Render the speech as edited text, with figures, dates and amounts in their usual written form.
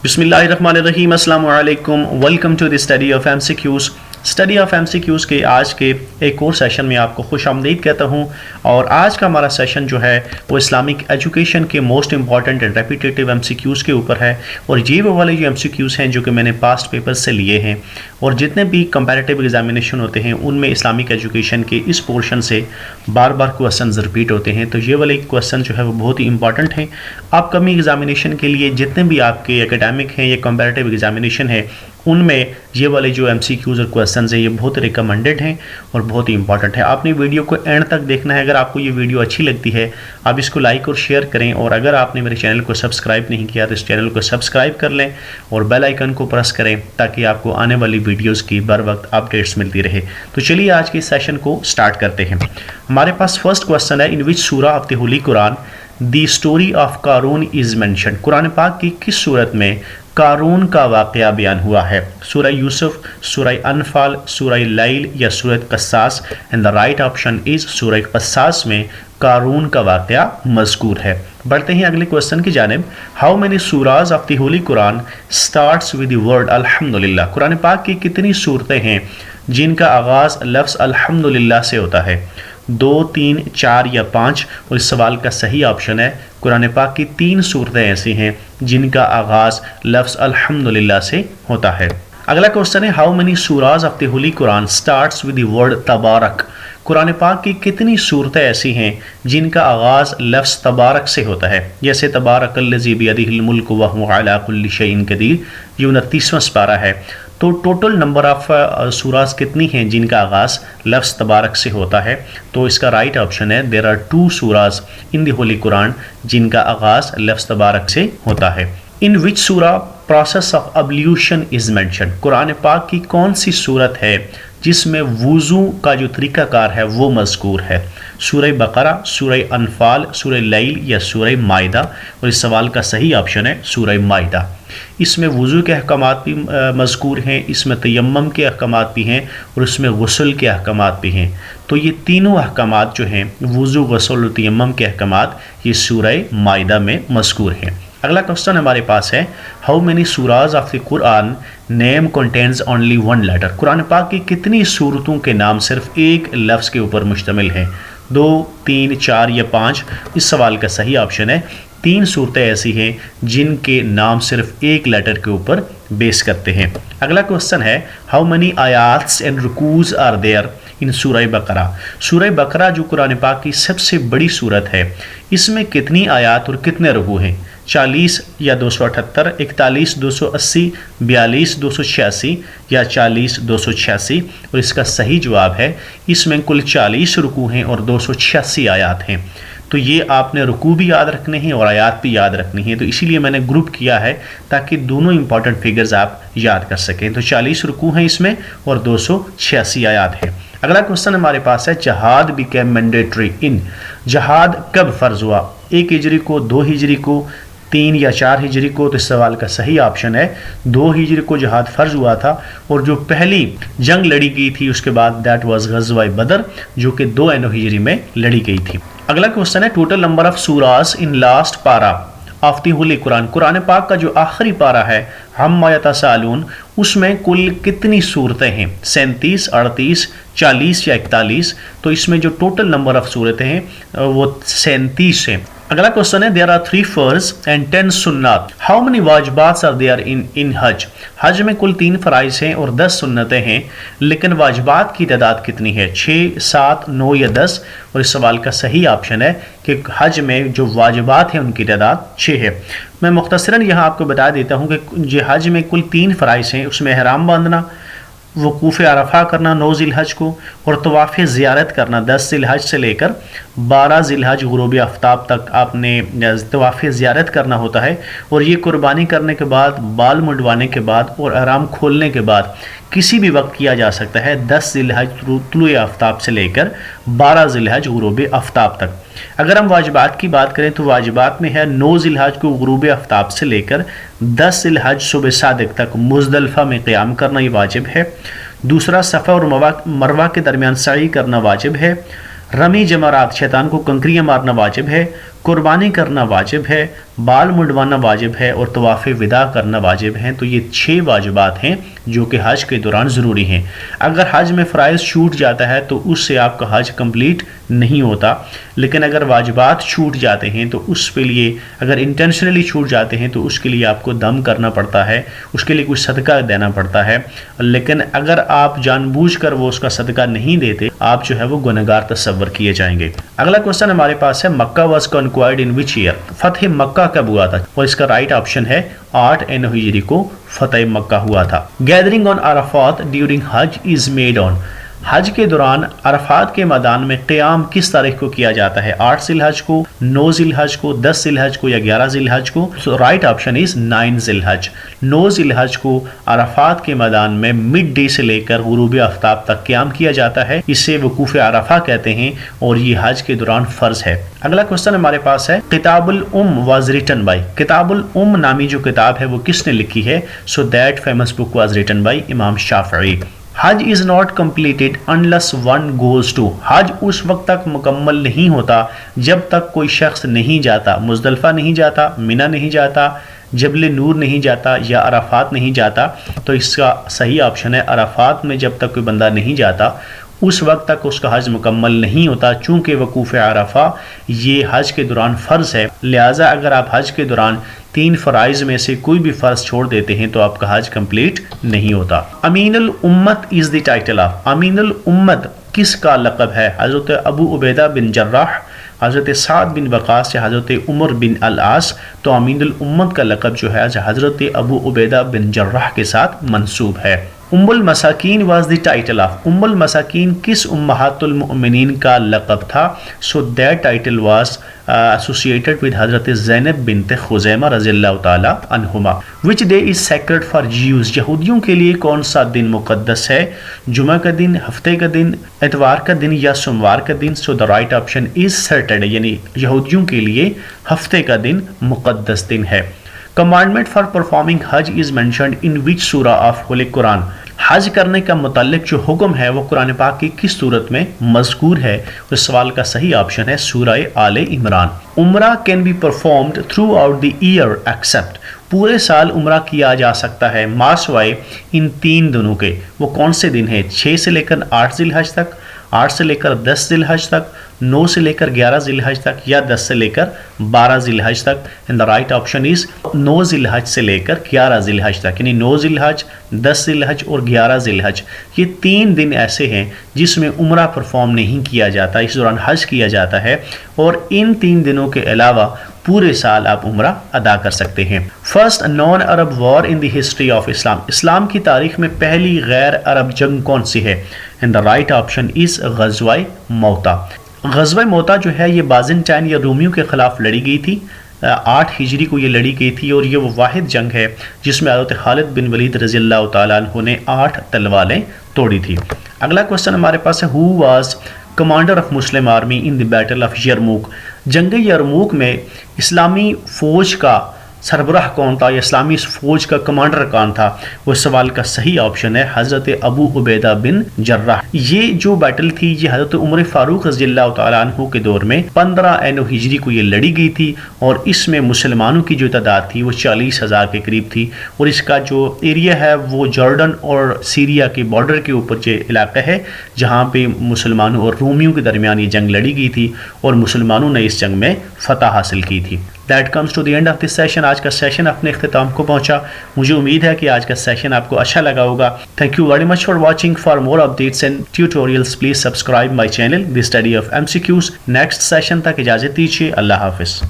बिस्मिल्लाहिर्रहमानिर्रहीम, अस्सलामु अलैकुम। Welcome to the study of MCQs. Study of MCQs के आज के एक और सेशन में आपको खुश आमदीद कहता हूँ। और आज का हमारा सेशन जो है वो इस्लामिक एजुकेशन के most important and repetitive MCQs के ऊपर है। और ये वो वाले जो एमसीक्यूज़ हैं जो कि मैंने पास्ट पेपर से लिए हैं, और जितने भी कंपैरेटिव एग्जामिनेशन होते हैं उनमें इस्लामिक एजुकेशन के इस पोर्शन से बार बार क्वेश्चन रिपीट होते हैं। तो ये वाले क्वेश्चन जो है वो बहुत ही इंपॉर्टेंट हैं अपकमिंग एग्जामिनेशन के लिए। जितने भी आपके एकेडमिक हैं या कंपैरेटिव एग्जामिनेशन है उनमें ये वाले जो एमसीक्यूज़ और क्वेश्चंस हैं ये बहुत रिकमेंडेड हैं और बहुत ही इंपॉर्टेंट है। आपने वीडियो को एंड तक देखना है। अगर आपको ये वीडियो अच्छी लगती है आप इसको लाइक और शेयर करें, और अगर आपने मेरे चैनल को सब्सक्राइब नहीं किया तो इस चैनल को सब्सक्राइब कर लें और बेल आइकन को प्रेस करें ताकि आपको आने वाली वीडियोज़ की बर वक्त अपडेट्स मिलती रहे। तो चलिए आज के सेशन को स्टार्ट करते हैं। हमारे पास फर्स्ट क्वेश्चन है, इन विच सूरा of the holy Quran the story of Qarun is mention. कुरान पाक की किस सूरत में कारून का वाक़या बयान हुआ है? सूरह यूसुफ, सूरह अनफाल, सूरह लैल या सूरह क़सास? And the right option is सूरह क़सास में कारून का वाक़या मज़कूर है। बढ़ते हैं अगले क्वेश्चन की जानिब। हाउ मेनी सूराज of the holy Quran starts with the word अल्हम्दुलिल्लाह। कुरान पाक की कितनी सूरतें हैं जिनका आगाज़ लफ्ज़ अल्हम्दुलिल्लाह से होता है? 2, 3, 4 या 5? और इस सवाल का सही ऑप्शन है कुरान पाक की 3 सूरतें ऐसी हैं जिनका आगाज़ लफ्ज़ अल्हम्दुलिल्लाह से होता है। अगला क्वेश्चन है, हाउ मेनी सूराज of the holy Quran starts with the word तबारक। कुरान पाक की कितनी सूरतें ऐसी हैं जिनका आगाज़ लफ्ज़ तबारक से होता है? जैसे तबारकल्लज़ी बियदिहिल मुल्क व हुवा अला कुल्लि शैइन क़दीर, ये 29वां पारा है। तो टोटल नंबर ऑफ सूराज कितनी हैं जिनका आगाज़ लफ्ज़ तबारक से होता है? तो इसका राइट ऑप्शन है देयर आर 2 सूराज इन द होली कुरान जिनका आगाज़ लफ्ज़ तबारक से होता है। इन विच सूरा process of ablution is mention. कुरान पाक की कौन सी सूरत है जिसमें वुज़ू का जो तरीक़ाकार है वो मज़कूर है? सूरह बकरा, सूरह अनफाल, सूरह लैल या सूरह माइदा? और इस सवाल का सही ऑप्शन है सूरह माइदा। इसमें वुज़ू के अहकामात भी मज़कूर हैं, इसमें तयम्मुम के अहकामात भी हैं और इसमें गुस्ल के अहकामात भी हैं। तो ये तीनों अहकामात जो हैं वुज़ू, गुस्ल और तयम्मुम के अहकामात ये सूरह माइदा में मज़कूर हैं। अगला क्वेश्चन हमारे पास है, हाउ मेनी सूराज ऑफ द कुरान नेम कंटेन्स ओनली 1 लेटर। कुरान पाक की कितनी सूरतों के नाम सिर्फ एक लफ्ज़ के ऊपर मुश्तमिल हैं? 2, 3, 4 या 5? इस सवाल का सही ऑप्शन है 3 सूरतें ऐसी हैं जिनके नाम सिर्फ एक लेटर के ऊपर बेस करते हैं। अगला क्वेश्चन है, हाउ मेनी आयात्स एंड रुकूज़ आर देयर इन सूरह बकरा। सूरह बकरा जो कुरान पाक की सबसे बड़ी सूरत है, इसमें कितनी आयात और कितने रुकू हैं? 40 या 278, 41, 280, 42, 286 या 40, 286? और इसका सही जवाब है इसमें कुल 40 रुकू हैं और 286 आयात हैं। तो ये आपने रुकू भी याद रखने हैं और आयात भी याद रखनी है, तो इसीलिए मैंने ग्रुप किया है ताकि दोनों इंपॉर्टेंट फिगर्स आप याद कर सकें। तो 40 रुकू हैं इसमें और 286 आयात हैं। अगला क्वेश्चन हमारे पास है, जहाद बिकेम मैंडेटरी इन। जहाद कब फ़र्ज़ हुआ? 1 हिजरी को, 2 हिजरी को, 3 या 4 हिजरी को? तो इस सवाल का सही ऑप्शन है 2 हिजरी को जहाद फ़र्ज़ हुआ था। और जो पहली जंग लड़ी गई थी उसके बाद दैट वाज ग़ज़वा बदर जो कि 2 हिजरी में लड़ी गई थी। अगला क्वेश्चन है, टोटल नंबर ऑफ सूरास इन लास्ट पारा ऑफ द होली कुरान। कुरान पाक का जो आखिरी पारा है अम्मा यतसाअलून, उसमें कुल कितनी सूरतें हैं? 37, 38, 40 या 41? तो इसमें जो टोटल नंबर ऑफ सूरतें हैं वो 37 हैं। अगला क्वेश्चन है, देयर आर 3 फ़र्ज़ एंड 10 सुन्नत। हाउ मेनी वाजिबात आर देयर इन हज। हज में कुल 3 फ़राइज़ हैं और 10 सुन्नतें हैं, लेकिन वाजिबात की तादाद कितनी है? 6, 7, 9 या 10? और इस सवाल का सही ऑप्शन है कि हज में जो वाजिबात हैं उनकी तादाद 6 है। मैं मुख्तसरन यहाँ आपको बता देता हूँ कि जो हज में कुल 3 फ़राइज़ हैं उसमें एहराम बांधना, वकूफ़ अरफ़ा करना 9 ज़िलहज को, और तवाफ़ ज़ियारत करना 10 ज़िलहज से लेकर 12 ज़िलहज गुरूब आफ्ताब तक आपने तवाफ़ ज़ियारत करना होता है। और ये कुर्बानी करने के बाद, बाल मुंडवाने के बाद और आराम खोलने के बाद किसी भी वक्त किया जा सकता है, 10 ज़िलहज तुलूए आफ्ताब से लेकर 12 ज़िलहज गुरूब आफ्ताब तक। अगर हम वाजिबात की बात करें तो वाजिबात में है 9 ज़िलहज को गुरूब आफ्ताब से लेकर 10 ज़िलहज सुबह सादिक तक मुज़दलिफ़ा में क़याम करना ये वाजिब है। दूसरा, सफ़ा और मरवा के दरमियान सई करना वाजिब है। रमी जमरात, शैतान को कंकरियाँ मारना वाजिब है। قربانی کرنا واجب ہے، بال منڈوانا واجب ہے اور طواف ودا کرنا واجب ہیں۔ تو یہ 6 واجبات ہیں جو کہ حج کے دوران ضروری ہیں۔ اگر حج میں فرائض چھوٹ جاتا ہے تو اس سے آپ کا حج کمپلیٹ نہیں ہوتا، لیکن اگر واجبات چھوٹ جاتے ہیں تو اس کے لیے اگر انٹینشنلی چھوٹ جاتے ہیں تو اس کے لیے آپ کو دم کرنا پڑتا ہے، اس کے لیے کچھ صدقہ دینا پڑتا ہے، لیکن اگر آپ جان بوجھ کر وہ اس کا صدقہ نہیں دیتے آپ جو ہے وہ گنہگار تصور کیے جائیں گے۔ اگلا کوسچن ہمارے پاس ہے مکہ واز کنکوائرڈ ان وچ ایئر؟ فتح مکہ کب ہوا تھا؟ اور اس کا رائٹ آپشن ہے 8 ہجری کو فتح مکہ ہوا تھا۔ گیدرنگ آن عرفات ڈیورنگ حج از میڈ آن؟ حج کے دوران عرفات کے میدان میں قیام کس تاریخ کو کیا جاتا ہے؟ 8 ذی الحج کو، 9 ذی الحج کو، 10 ذی الحج کو یا 11 ذی الحج کو؟ سو رائٹ آپشن از 9 ذی الحج۔ 9 ذی الحج کو عرفات کے میدان میں مڈ ڈے سے لے کر غروب آفتاب تک قیام کیا جاتا ہے، اسے وقوف عرفہ کہتے ہیں اور یہ حج کے دوران فرض ہے۔ اگلا کوسچن ہمارے پاس ہے کتاب الام واز ریٹن بائی؟ کتاب الام نامی جو کتاب ہے وہ کس نے لکھی ہے؟ So that famous book was written by امام شافعی۔ حج is not completed unless one goes to? حج اس وقت تک مکمل نہیں ہوتا جب تک کوئی شخص نہیں جاتا، مزدلفہ نہیں جاتا، منی نہیں جاتا، جبل نور نہیں جاتا یا عرفات نہیں جاتا۔ تو اس کا صحیح آپشن ہے عرفات میں جب تک کوئی بندہ نہیں جاتا اس وقت تک اس کا حج مکمل نہیں ہوتا، چونکہ وقوف عرفہ یہ حج کے دوران فرض ہے، لہٰذا اگر آپ حج کے دوران 3 فرائض میں سے کوئی بھی فرض چھوڑ دیتے ہیں تو آپ کا حج کمپلیٹ نہیں ہوتا۔ امین الامت از دی ٹائٹل آف؟ امین الامت کس کا لقب ہے؟ حضرت ابو عبیدہ بن جراح، حضرت سعد بن وقاص یا حضرت عمر بن العاص؟ تو امین الامت کا لقب جو ہے حضرت ابو عبیدہ بن جراح کے ساتھ منسوب ہے۔ ام المساکین واز دی ٹائٹل آف؟ ام المساکین کس امہات المؤمنین کا لقب تھا؟ So that title was associated with حضرت زینب بنت خزیمہ رضی اللہ تعالی عنہما۔ which day is sacred for Jews؟ یہودیوں کے لیے کون سا دن مقدس ہے؟ جمعہ کا دن، ہفتے کا دن، اتوار کا دن یا سوموار کا دن؟ سو the right option is Saturday، یعنی یہودیوں کے لیے ہفتے کا دن مقدس دن ہے۔ commandment for performing Hajj is mentioned in which surah of Holy Quran؟ حج کرنے کا متعلق جو حکم ہے وہ قرآن پاک کی کس صورت میں مذکور ہے؟ اس سوال کا صحیح آپشن ہے سورہ آل عمران۔ عمرہ can be performed throughout the year except? پورے سال عمرہ کیا جا سکتا ہے ماہ سوائے ان 3 دنوں کے۔ وہ کون سے دن ہیں؟ 6 سے لے کر 8 ذی الحج تک، 8 سے لے کر 10 ذی الحج تک، 9 سے لے کر 11 ذی الحج تک یا 10 سے لے کر 12 ذی الحج تک؟ And the right option is 9 ذی الحج سے لے کر 11 ذی الحج تک، یعنی 9 ذی الحج، 10 ذی الحج اور 11 ذی الحج۔ یہ 3 دن ایسے ہیں جس میں عمرہ پرفارم نہیں کیا جاتا، اس دوران حج کیا جاتا ہے، اور ان 3 دنوں کے علاوہ پورے سال آپ عمرہ ادا کر سکتے ہیں۔ First non Arab war in the history of Islam? اسلام کی تاریخ میں پہلی غیر عرب جنگ کون سی ہے؟ And the right option is غزوہ موتا۔ غزوہ موتا جو ہے یہ بازنٹائن یا رومیوں کے خلاف لڑی گئی تھی، 8 ہجری کو یہ لڑی گئی تھی، اور یہ وہ واحد جنگ ہے جس میں حضرت خالد بن ولید رضی اللہ تعالیٰ عنہ نے 8 تلواریں توڑی تھی۔ اگلا کوسچن ہمارے پاس ہے who was commander of Muslim army in the battle of Yarmouk? جنگ یرموک میں اسلامی فوج کا سربراہ کون تھا یا اسلامی فوج کا کمانڈر کون تھا؟ وہ سوال کا صحیح آپشن ہے حضرت ابو عبیدہ بن جراح۔ یہ جو بیٹل تھی یہ حضرت عمر فاروق رضی اللہ تعالیٰ عنہ کے دور میں 15 ہجری کو یہ لڑی گئی تھی، اور اس میں مسلمانوں کی جو تعداد تھی وہ 40,000 کے قریب تھی، اور اس کا جو ایریا ہے وہ جارڈن اور سیریا کے بارڈر کے اوپر جو علاقہ ہے جہاں پہ مسلمانوں اور رومیوں کے درمیان یہ جنگ لڑی گئی تھی، اور مسلمانوں نے اس جنگ میں فتح حاصل کی تھی۔ That comes to the end of this session۔ آج کا سیشن اپنے اختتام کو پہنچا، مجھے امید ہے کہ آج کا سیشن آپ کو اچھا لگا ہوگا۔ Thank you very much for watching۔ For more updates and tutorials please subscribe my channel The Study of MCQs۔ Next session تک اجازت دیجیے، اللہ حافظ۔